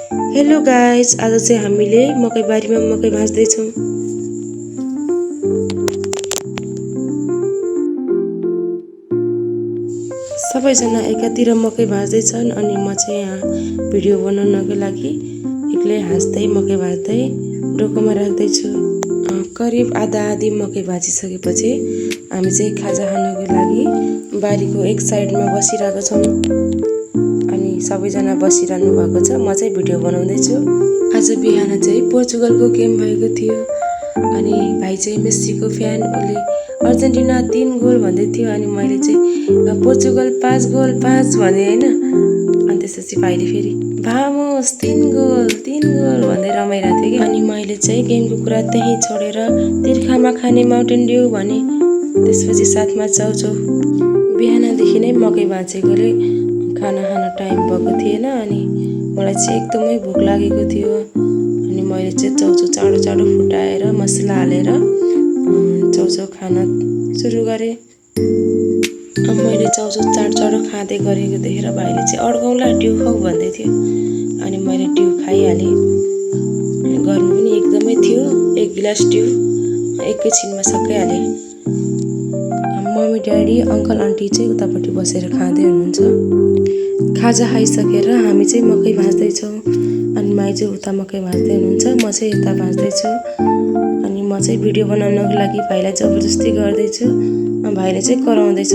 Hello guys, आज चाहिँ हामीले मकै बारीमा मकै भाँच्दै छौं। सबैजना एकातिर मकै भाँच्दै छन् अनि म चाहिँ यहाँ भिडियो बनाउनको लागि एक्लै हाँस्दै मकै भाँच्दै डोकोमा राख्दै छु। करिब आधा मकै भाँचिसकेपछि हामी चाहिँ खाजा खानको लागि बारीको एक साइडमा बसिरहेको छौं। सबैजना बसिरहनु भएको छ, म चाहिँ भिडियो बनाउँदै छु। आज बिहान चाहिँ पोर्चुगलको गेम भएको थियो अनि भाइ चाहिँ मेस्सीको फ्यान, उसले अर्जेन्टिना 3 गोल भन्दै थियो अनि मैले चाहिँ पोर्चुगल 5 गोल 5 भने हैन। अनि त्यसपछि भाइले फेरि भामोस 3 गोल भन्दै रमाइरहेको थियो कि। अनि मैले चाहिँ गेमको कुरा त्यही छोडेर तिर्खामा खाने माउन्टेन ड्यू भने। त्यसपछि साथमा चाउचाउ। बिहानदेखि नै मकै भाँचेकोले खाना खान टाइम भएको थिएन अनि मलाई चाहिँ एकदमै भोक लागेको थियो। अनि मैले चाहिँ चाउचाउ चाँडो फुटाएर मसला हालेर चाउचाउ खान सुरु गरेँ। मैले चाउचाउ चाँडो खाँदै गरेको देखेर भाइले चाहिँ अड्काउँला ड्यू खाऊ भन्दै थियो अनि मैले ड्यू खाइहालेँ। गर्मी पनि एकदमै थियो, 1 गिलास ड्यू एकैछिनमा सकिहालेँ। मम्मी ड्याडी अङ्कल आन्टी चाहिँ उतापट्टि बसेर खाँदै हुनुहुन्छ। खाजा खाइसकेर हामी चाहिँ मकै भाँच्दैछौँ अनि माइ चाहिँ उता मकै भाँच्दै हुनुहुन्छ, म चाहिँ यता भाँच्दैछु। अनि म चाहिँ भिडियो बनाउनको लागि भाइलाई जबरजस्ती गर्दैछु। भाइले चाहिँ कराउँदैछ,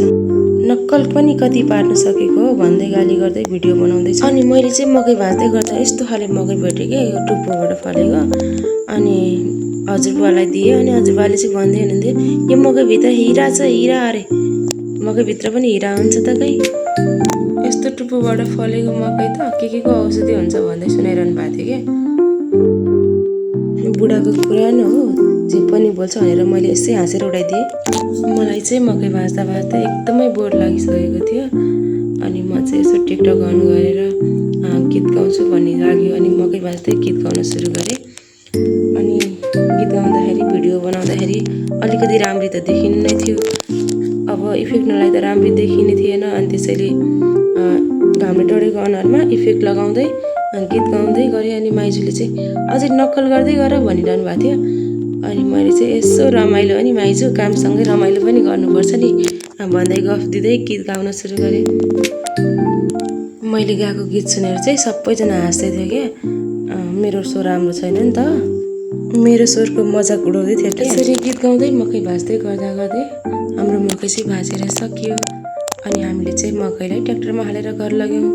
नक्कल पनि कति पार्न सकेको हो भन्दै गाली गर्दै भिडियो बनाउँदैछ। अनि मैले चाहिँ मकै भाँच्दै गर्दा यस्तो खाले मकै भेटेँ कि यो टुप्पोबाट फलेको। अनि हजुरबुवालाई दिएँ अनि हजुरबुवाले चाहिँ भन्दै हुनुहुन्थ्यो यो मकैभित्र हिरा छ, हिरा अरे मकैभित्र पनि हिरा हुन्छ त कहीँ, यस्तो टुप्पोबाट फलेको मकै त के को औषधि हुन्छ भन्दै सुनाइरहनु भएको थियो कि। बुढाको कुरा न हो, जे पनि बोल्छ भनेर मैले यसै हाँसेर उडाइदिएँ। मलाई चाहिँ मकै भाँच्दा भाँच्दा एकदमै बोर लागिसकेको थियो अनि म चाहिँ यसो टिकटक अन गरेर गीत गाउँछु भन्ने लाग्यो अनि मकै भाँच्दै गीत गाउन सुरु गरेँ। अनि गीत गाउँदाखेरि भिडियो बनाउँदाखेरि अलिकति राम्ररी त देखिनु नै थियो। अब इफेक्ट नलाग्दा राम्ररी देखिने थिएन अनि त्यसैले घामले डढेको अनुहारमा इफेक्ट लगाउँदै गीत गाउँदै गरेँ। अनि माइजूले चाहिँ अझै नक्कल गर्दै गर भनिरहनु भएको थियो। अनि मैले चाहिँ यसो रमाइलो, अनि माइजू कामसँगै रमाइलो पनि गर्नुपर्छ नि भन्दै गफ दिँदै गीत गाउन सुरु गरेँ। मैले गाएको गीत सुनेर चाहिँ सबैजना हाँस्दै थियो क्या। मेरो स्वर राम्रो छैन नि त, मेरो स्वरको मजाक उडाउँदै थियो। त्यसरी गीत गाउँदै मकै भाँच्दै गर्दा गर्दै हाम्रो मकै चाहिँ भाँचेर सकियो अनि हामीले चाहिँ मकैलाई ट्र्याक्टरमा हालेर घर लग्यौँ।